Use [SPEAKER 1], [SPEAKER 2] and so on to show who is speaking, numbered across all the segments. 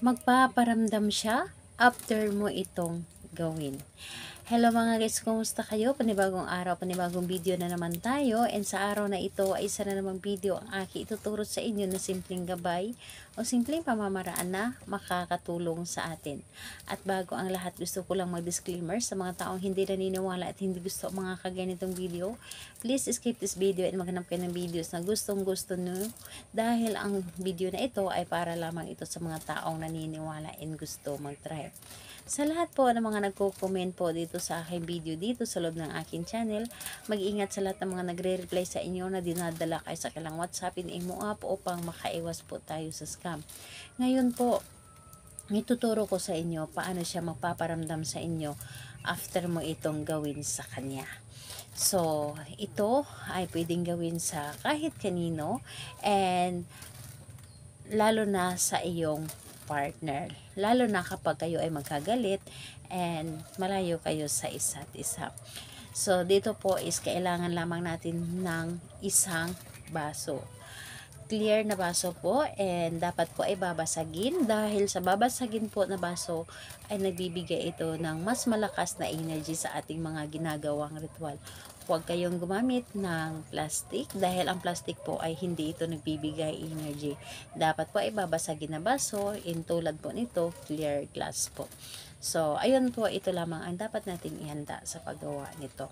[SPEAKER 1] magpaparamdam siya after mo itong gawin. Hello mga guys, kumusta kayo? Panibagong araw, panibagong video na naman tayo. And sa araw na ito ay isa na namang video ang aking ituturo sa inyo na simpleng gabay o simpleng pamamaraan na makakatulong sa atin. At bago ang lahat, gusto ko lang mag-disclaimer sa mga taong hindi naniniwala at hindi gusto mga kaganitong video. Please skip this video and maghanap kayo ng videos na gustong-gusto nyo dahil ang video na ito ay para lamang ito sa mga taong naniniwala and gusto mag-try. Sa lahat po ng mga nagko-comment po dito sa aking video dito sa loob ng aking channel, mag-ingat sa lahat ng mga nagre-reply sa inyo na dinadala kayo sa kailang WhatsApp in Imo app upang makaiwas po tayo sa scam. Ngayon po, ituturo ko sa inyo paano siya magpaparamdam sa inyo after mo itong gawin sa kanya. So, ito ay pwedeng gawin sa kahit kanino and lalo na sa iyong partner. Lalo na kapag kayo ay magkagalit and malayo kayo sa isa't isa. So, dito po is kailangan lamang natin ng isang baso. Clear na baso po and dapat po ay babasagin dahil sa babasagin po na baso ay nagbibigay ito ng mas malakas na energy sa ating mga ginagawang ritual. Huwag kayong gumamit ng plastic dahil ang plastic po ay hindi ito nagbibigay energy. Dapat po ay babasagin na baso in tulad po nito, clear glass po. So, ayun po, ito lamang ang dapat natin ihanda sa paggawa nito.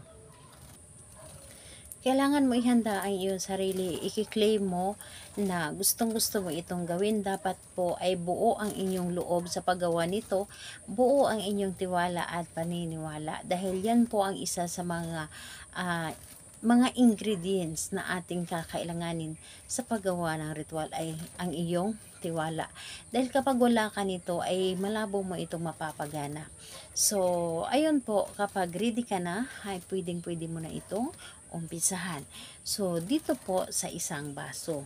[SPEAKER 1] Kailangan mo ihanda ang iyong sarili. I-claim mo na gustong-gusto mo itong gawin. Dapat po ay buo ang inyong loob sa paggawa nito. Buo ang inyong tiwala at paniniwala. Dahil yan po ang isa sa mga ingredients na ating kakailanganin sa paggawa ng ritual ay ang iyong tiwala. Dahil kapag wala ka nito ay malabo mo itong mapapagana. So, ayun po, kapag ready ka na, ay pwedeng-pwede mo na itong umpisahan. So, dito po sa isang baso,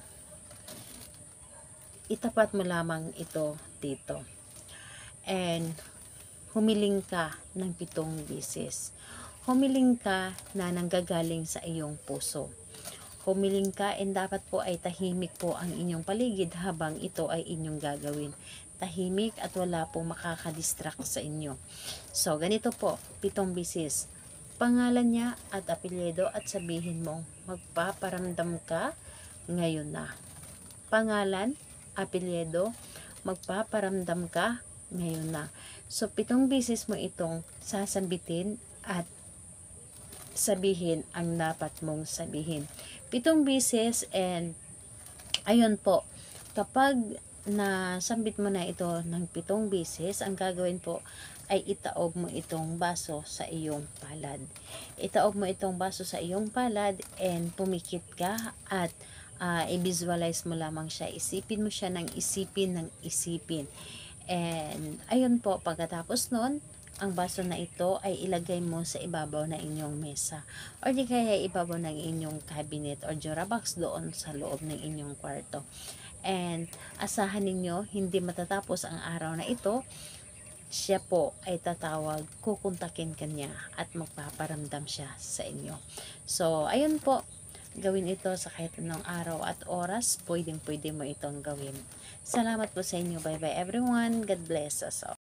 [SPEAKER 1] itapat mo lamang ito dito. And, humiling ka ng 7 beses. Humiling ka na nanggagaling sa iyong puso. Humiling ka and dapat po ay tahimik po ang inyong paligid habang ito ay inyong gagawin. Tahimik at wala pong makakadistract sa inyo. So, ganito po, 7 beses. Pangalan niya at apelyido at sabihin mong magpaparamdam ka ngayon na. Pangalan, apelyido, magpaparamdam ka ngayon na. So, 7 beses mo itong sasambitin at sabihin ang dapat mong sabihin. 7 beses and ayun po, kapag nasambit mo na ito ng 7 beses, ang gagawin po ay itaob mo itong baso sa iyong palad. Itaob mo itong baso sa iyong palad and pumikit ka at i-visualize mo lamang siya. Isipin mo siya ng isipin. And ayun po, pagkatapos nun, ang baso na ito ay ilagay mo sa ibabaw na inyong mesa or di kaya ibabaw ng inyong cabinet or jurabox doon sa loob ng inyong kwarto. And asahan ninyo, hindi matatapos ang araw na ito, siya po ay tatawag, kukontakin kanya at magpaparamdam siya sa inyo. So, ayun po, gawin ito sa kahit anong araw at oras, pwedeng-pwede mo itong gawin. Salamat po sa inyo. Bye-bye everyone. God bless us all.